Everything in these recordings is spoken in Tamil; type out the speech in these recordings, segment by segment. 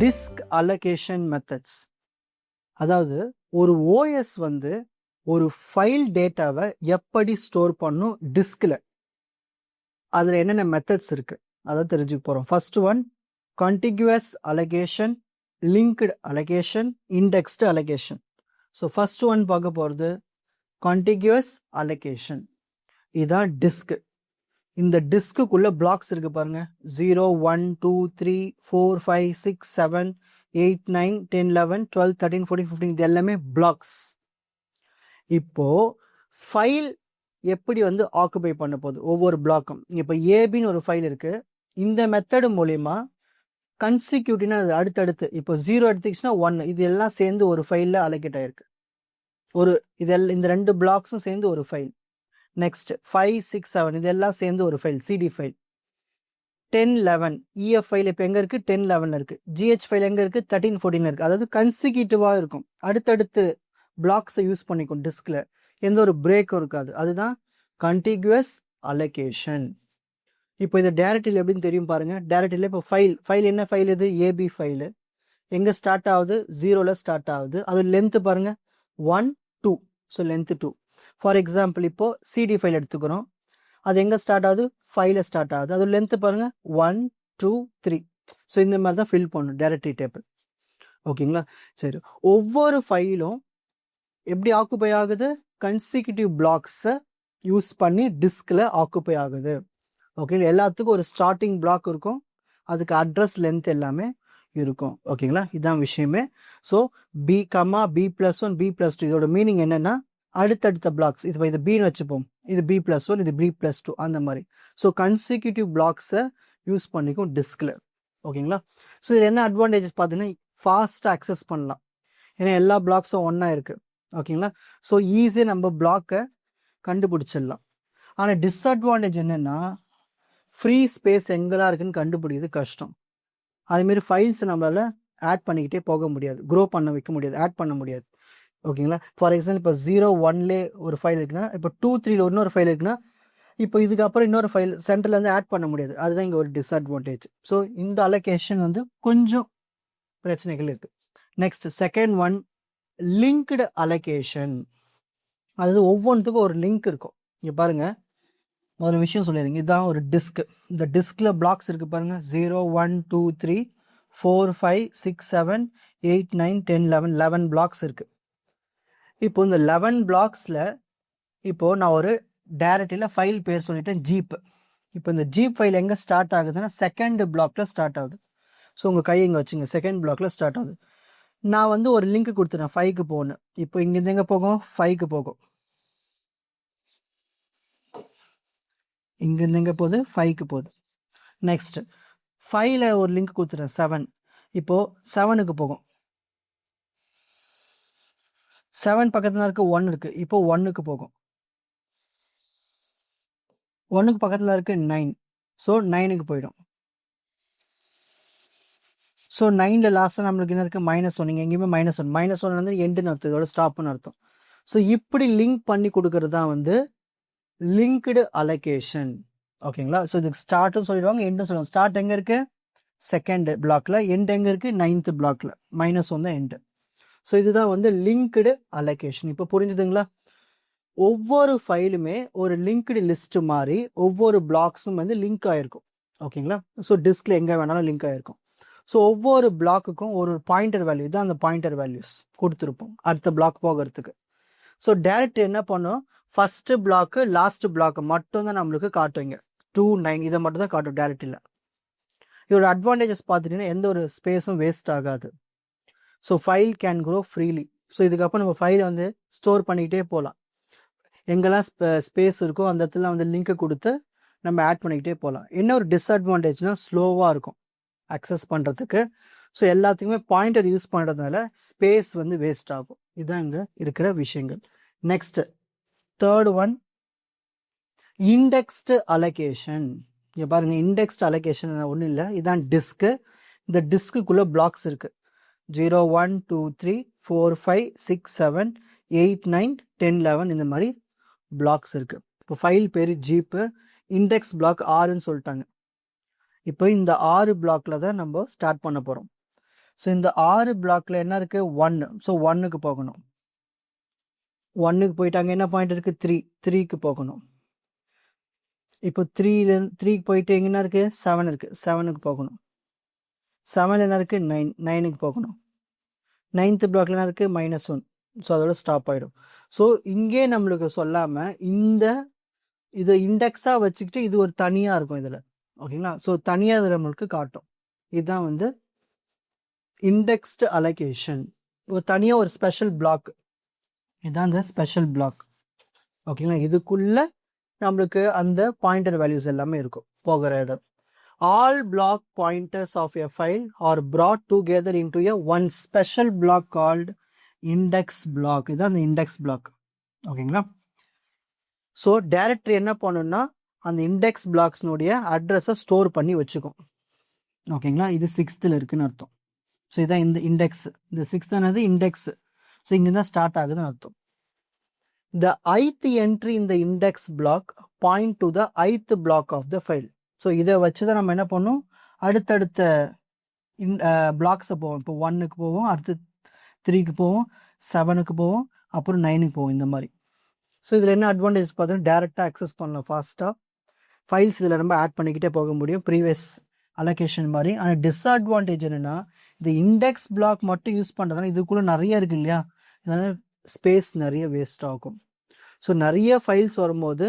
Disk allocation methods. அதாவது ஒரு ஓஎஸ் வந்து ஒரு ஃபைல் டேட்டாவை எப்படி ஸ்டோர் பண்ணும் டிஸ்கில், அதில் என்னென்ன மெத்தட்ஸ் இருக்கு அதை தெரிஞ்சுக்க போகிறோம். First one contiguous allocation, linked allocation, indexed allocation. So first one பார்க்க போகிறது கண்டிகுவஸ் அலோகேஷன். இதுதான் டிஸ்க். இந்த டிஸ்க்குள்ள பிளாக்ஸ் இருக்கு பாருங்க, 0 1 2 3 4 5 6 7 8 9 10 11 12 13 14 15 இது எல்லாமே பிளாக்ஸ். இப்போ ஃபைல் எப்படி வந்து ஆக்குபை பண்ண போகுது ஒவ்வொரு பிளாக்கும். இப்போ ஏபின்னு ஒரு ஃபைல் இருக்கு. இந்த மெத்தடு மூலியமா கன்சிக்யூட்டிவ்னா அது அடுத்தடுத்து, இப்போ 0 எடுத்துக்கிச்சுன்னா 1, இது எல்லாம் சேர்ந்து ஒரு ஃபைலில் அலோகேட் ஆயிருக்கு. இதெல்லாம் இந்த ரெண்டு பிளாக்ஸும் சேர்ந்து ஒரு ஃபைல். நெக்ஸ்ட் 5 6 7 இதெல்லாம் சேர்ந்து ஒரு file, CD file. 10 11 EF file இப்போ எங்கே இருக்குது, 10 11 இருக்குது. ஜிஹெச் ஃபைல் எங்கே இருக்குது, 13 14 இருக்குது. அதாவது கன்சிக்யூட்டிவாக இருக்கும், அடுத்தடுத்து பிளாக்ஸை யூஸ் பண்ணிக்கும் டிஸ்கில், எந்த ஒரு பிரேக்கும் இருக்காது. அதுதான் கண்டிகுவஸ் அலோகேஷன். இப்போ இது டைரக்டரியில் எப்படின்னு தெரியும் பாருங்க. டைரக்டரியில் இப்போ ஃபைல் என்ன ஃபைல் இது, ஏபி ஃபைலு. எங்கே ஸ்டார்ட் ஆகுது, 0ல் ஸ்டார்ட் ஆகுது. அது லென்த்து பாருங்க 1 2, ஸோ லென்த்து 2. ஃபார் எக்ஸாம்பிள் இப்போ சிடி ஃபைல் எடுத்துக்கிறோம். அது எங்கே ஸ்டார்ட் ஆகுது, ஃபைலில் ஸ்டார்ட் ஆகுது. அது லென்த்து பாருங்க 1 2 3. ஸோ இந்த மாதிரி தான் ஃபில் பண்ணணும் டைரக்டரி டேபிள். ஓகேங்களா? சரி, ஒவ்வொரு ஃபைலும் எப்படி ஆக்குபை ஆகுது, கன்சிக்யூட்டிவ் பிளாக்ஸை யூஸ் பண்ணி டிஸ்கில் ஆக்குபை ஆகுது. ஓகே, எல்லாத்துக்கும் ஒரு ஸ்டார்டிங் பிளாக் இருக்கும், அதுக்கு அட்ரஸ் லென்த் எல்லாமே இருக்கும். ஓகேங்களா? இதுதான் விஷயமே. So B comma B+1 B+2 இதோட மீனிங் என்னன்னா அடுத்தடுத்த பிளாக்ஸ். இது பின்னு வச்சுப்போம், இது B+1 இது B+2 அந்த மாதிரி. ஸோ கன்சிக்யூட்டிவ் பிளாக்ஸை யூஸ் பண்ணிக்கும் டிஸ்கில். ஓகேங்களா? ஸோ இது என்ன அட்வான்டேஜஸ் பார்த்தீங்கன்னா, ஃபாஸ்ட்டாக அக்சஸ் பண்ணலாம், ஏன்னா எல்லா பிளாக்ஸும் ஒன்றா இருக்குது. ஓகேங்களா? ஸோ ஈஸியாக நம்ம பிளாக்கை கண்டுபிடிச்சிடலாம். ஆனால் டிஸ்அட்வான்டேஜ் என்னென்னா, ஃப்ரீ ஸ்பேஸ் எங்கெல்லாம் இருக்குன்னு கண்டுபிடிக்கிறது கஷ்டம். அதுமாரி ஃபைல்ஸ் நம்மளால் ஆட் பண்ணிக்கிட்டே போக முடியாது, க்ரோ பண்ண வைக்க முடியாது, ஆட் பண்ண முடியாது. ஓகேங்களா? ஃபார் எக்ஸாம்பிள் இப்போ 0 1லே ஒரு ஃபைல் இருக்குன்னா, இப்போ 2 3ல் இன்னொரு ஃபைல் இருக்குன்னா, இப்போ இதுக்கப்புறம் இன்னொரு ஃபைல் சென்டர்லேருந்து ஆட் பண்ண முடியாது. அதுதான் இங்கே ஒரு டிஸ்அட்வான்டேஜ். ஸோ இந்த அலோகேஷன் வந்து கொஞ்சம் பிரச்சனைகள் இருக்குது. Next second one linked allocation. அதாவது ஒவ்வொன்றுத்துக்கும் ஒரு லிங்க் இருக்கும். இங்கே பாருங்கள், ஒரு விஷயம் சொல்லிடுங்க, இதுதான் ஒரு டிஸ்க். இந்த டிஸ்கில் பிளாக்ஸ் இருக்குது பாருங்கள், 0 1 2 3 4 5 6 7 8 9 10 11 11 பிளாக்ஸ் இருக்குது. இப்போ இந்த 11 பிளாக்ஸில் இப்போது நான் ஒரு டைரக்டரியில் ஃபைல் பேர் சொல்லிட்டேன், ஜீப். இப்போ இந்த ஜீப் ஃபைல் எங்கே ஸ்டார்ட் ஆகுதுன்னா செகண்ட் பிளாக்ல ஸ்டார்ட் ஆகுது. ஸோ உங்கள் கையை இங்கே வச்சுங்க, செகண்ட் பிளாக்ல ஸ்டார்ட் ஆகுது. நான் வந்து ஒரு லிங்க் கொடுத்துட்டேன் 5க்கு போகணும். இப்போ இங்கேருந்து எங்கே போகும், 5க்கு போகும். இங்கேருந்து எங்கே போகுது, 5க்கு போகுது. நெக்ஸ்ட் 5ல் ஒரு லிங்க் கொடுத்துட்டேன் 7, இப்போது 7க்கு போகும். 7 பக்கத்தில் இருக்க 1 இருக்குது, இப்போ 1க்கு போகும். 1க்கு பக்கத்தில் இருக்கு 9, ஸோ 9க்கு போயிடும். ஸோ 9ல் லாஸ்ட்டாக நம்மளுக்கு என்ன இருக்குது, -1. நீங்கள் எங்கேயுமே -1 வந்து எண்டுன்னு அர்த்தம், இதோட ஸ்டாப்னு அர்த்தம். ஸோ இப்படி லிங்க் பண்ணி கொடுக்கறது தான் வந்து லிங்க்டு அலோகேஷன். ஓகேங்களா? ஸோ இதுக்கு ஸ்டார்ட்டும் சொல்லிடுவாங்க, எண்டும் சொல்லுவாங்க. ஸ்டார்ட் எங்கே இருக்குது, செகண்ட் பிளாக்ல. எண்ட் எங்கே இருக்குது, 9th பிளாக்ல. -1 தான் எண்டு. ஸோ இதுதான் வந்து லிங்க்டு அலோகேஷன். இப்போ புரிஞ்சுதுங்களா? ஒவ்வொரு ஃபைலுமே ஒரு லிங்க்டு லிஸ்ட் மாதிரி ஒவ்வொரு பிளாக்ஸும் வந்து லிங்க் ஆகிருக்கும். ஓகேங்களா? ஸோ டிஸ்கில் எங்கே வேணாலும் லிங்க் ஆகிருக்கும். ஸோ ஒவ்வொரு பிளாக்குக்கும் ஒரு பாயிண்டர் வேல்யூ தான், அந்த பாயிண்டர் வேல்யூஸ் கொடுத்துருப்போம் அடுத்த பிளாக் போகிறதுக்கு. ஸோ டேரக்ட் என்ன பண்ணும், ஃபஸ்ட்டு பிளாக்கு லாஸ்ட் பிளாக்கு மட்டும் தான் நம்மளுக்கு காட்டுவீங்க, 2 9 இதை மட்டும் தான் காட்டும் டேரக்டில். இதோட அட்வான்டேஜஸ் பார்த்துட்டிங்கன்னா எந்த ஒரு ஸ்பேஸும் வேஸ்ட் ஆகாது. So file can grow freely. So இதுக்கப்புறம் நம்ம ஃபைலை வந்து ஸ்டோர் பண்ணிக்கிட்டே போகலாம். எங்கெல்லாம் ஸ்பேஸ் இருக்கோ அந்த இடத்துல வந்து லிங்க்கை கொடுத்து நம்ம ஆட் பண்ணிக்கிட்டே போகலாம். என்ன ஒரு டிஸ்அட்வான்டேஜ்னால் ஸ்லோவாக இருக்கும் அக்சஸ் பண்ணுறதுக்கு. ஸோ எல்லாத்துக்குமே பாயிண்டர் யூஸ் பண்ணுறதுனால ஸ்பேஸ் வந்து வேஸ்ட் ஆகும். இதுதான் இங்கே இருக்கிற விஷயங்கள். Next third one indexed allocation. இங்கே பாருங்கள், இண்டெக்ஸ்டு அலோகேஷன் ஒன்றும் இல்லை, இதுதான் டிஸ்க்கு. இந்த டிஸ்க்குள்ளே பிளாக்ஸ் இருக்குது, 0 1 2 3 4 5 6 7 8 9 10 11 இந்த மாதிரி பிளாக்ஸ் இருக்குது. இப்போ ஃபைல் பேர் ஜீப்பு, இண்டெக்ஸ் பிளாக் 6ன்னு சொல்லிட்டாங்க. இப்போ இந்த 6 பிளாக்ல தான் நம்ம ஸ்டார்ட் பண்ண போகிறோம். ஸோ இந்த 6 பிளாக்ல என்ன இருக்குது 1. ஸோ 1க்கு போகணும். 1க்கு போயிட்டு அங்கே என்ன பாயிண்ட் இருக்குது 3. 3க்கு போகணும். இப்போ 3க்கு போயிட்டு எங்கே என்ன இருக்குது 7 இருக்குது. 7க்கு போகணும். 7 என்ன இருக்குது 9. 9க்கு போகணும். 9th பிளாக்ல என்ன இருக்குது -1. ஸோ அதோட ஸ்டாப் ஆகிடும். ஸோ இங்கே நம்மளுக்கு சொல்லாமல் இதை இண்டெக்ஸாக வச்சுக்கிட்டு இது ஒரு தனியாக இருக்கும் இதில். ஓகேங்களா? ஸோ தனியாக இது நம்மளுக்கு காட்டும். இதுதான் வந்து இண்டெக்ஸ்டு அலோகேஷன். ஒரு தனியாக ஒரு ஸ்பெஷல் பிளாக். இதுதான் இந்த ஸ்பெஷல் பிளாக். ஓகேங்களா? இதுக்குள்ள நம்மளுக்கு அந்த பாயிண்டர் வேல்யூஸ் எல்லாமே இருக்கும் போகிற இடம். All block pointers of a file are brought together into a one special block called index block. இதுதான் அந்த இண்டெக்ஸ் பிளாக். ஓகேங்களா? ஸோ டைரக்டரி என்ன பண்ணணும்னா அந்த இண்டெக்ஸ் பிளாக்ஸ்னுடைய அட்ரஸை ஸ்டோர் பண்ணி வச்சுக்கும். ஓகேங்களா? இது 6th இருக்குன்னு அர்த்தம். ஸோ இதுதான் இந்த இண்டெக்ஸ். இந்த 6th ஆனது இண்டெக்ஸ். ஸோ இங்கே தான் ஸ்டார்ட் ஆகுதுன்னு அர்த்தம். The ith entry in the index block point to the ith block of the file. So இதை வச்சு தான் நம்ம என்ன பண்ணோம் அடுத்தடுத்த பிளாக்ஸை போவோம். இப்போ 1க்கு போவோம், அடுத்து 3க்கு போவோம், 7க்கு போவோம், அப்புறம் 9க்கு போவோம். இந்த மாதிரி. ஸோ இதில் என்ன அட்வான்டேஜ் பார்த்தோன்னா டேரெக்டாக அக்சஸ் பண்ணலாம் ஃபாஸ்ட்டாக. ஃபைல்ஸ் இதில் நம்ம ஆட் பண்ணிக்கிட்டே போக முடியும் ப்ரீவியஸ் அலோகேஷன் மாதிரி. ஆனால் டிஸ்அட்வான்டேஜ் என்னென்னா இந்த இண்டெக்ஸ் பிளாக் மட்டும் யூஸ் பண்ணுறதுனால இதுக்குள்ளே நிறைய இருக்குது இல்லையா, இதனால் ஸ்பேஸ் நிறைய வேஸ்ட் ஆகும். ஸோ நிறைய ஃபைல்ஸ் வரும்போது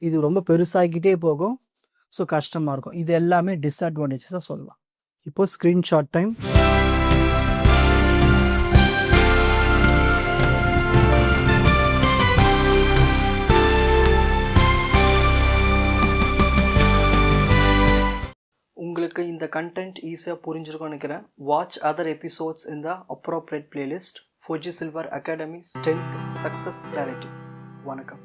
இது ரொம்ப பெருசாகிக்கிட்டே போகும். ஸோ கஷ்டமாக இருக்கும். இது எல்லாமே டிஸ்அட்வான்டேஜஸாக சொல்லலாம். இப்போது ஸ்க்ரீன்ஷாட் டைம். உங்களுக்கு இந்த கண்டென்ட் ஈஸியாக புரிஞ்சிருக்கும்னு நினைக்கிறேன். வாட்ச் அதர் எபிசோட்ஸ் இன் த appropriate playlist. Fuji silver academy strength success clarity. வணக்கம்.